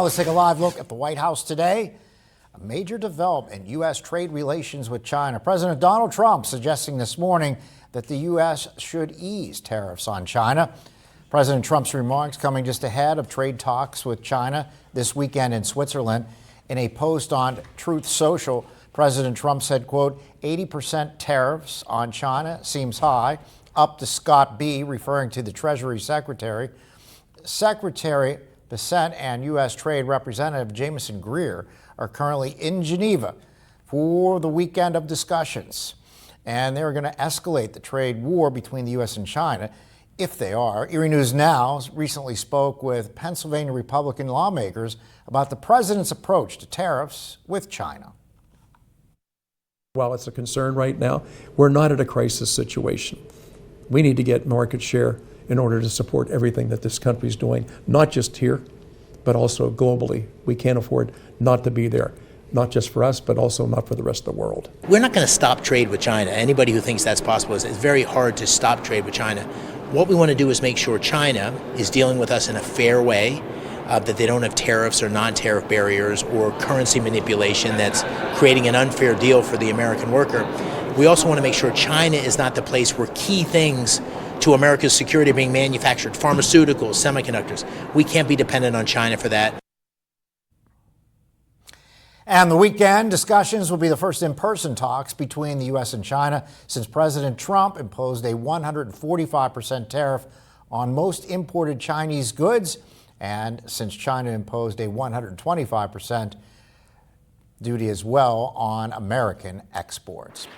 Let's take a live look at the White House today. A major development in U.S. trade relations with China. President Donald Trump suggesting this morning that the U.S. should ease tariffs on China. President Trump's remarks coming just ahead of trade talks with China this weekend in Switzerland. In a post on Truth Social, President Trump said, quote, 80% tariffs on China seems high, up to Scott B., referring to the Treasury Secretary. Secretary Bissett and U.S. Trade Representative Jameson Greer are currently in Geneva for the weekend of discussions. And they're going to escalate the trade war between the U.S. and China, if they are. Erie News Now recently spoke with Pennsylvania Republican lawmakers about the president's approach to tariffs with China. While it's a concern right now, we're not at a crisis situation. We need to get market share in order to support everything that this country is doing, not just here, but also globally. We can't afford not to be there, not just for us, but also not for the rest of the world. We're not going to stop trade with China. Anybody who thinks that's possible, it's very hard to stop trade with China. What we want to do is make sure China is dealing with us in a fair way, that they don't have tariffs or non-tariff barriers or currency manipulation that's creating an unfair deal for the American worker. We also want to make sure China is not the place where key things to America's security are being manufactured, pharmaceuticals, semiconductors. We can't be dependent on China for that. And the weekend discussions will be the first in-person talks between the U.S. and China since President Trump imposed a 145% tariff on most imported Chinese goods, and since China imposed a 125% duty as well on American exports.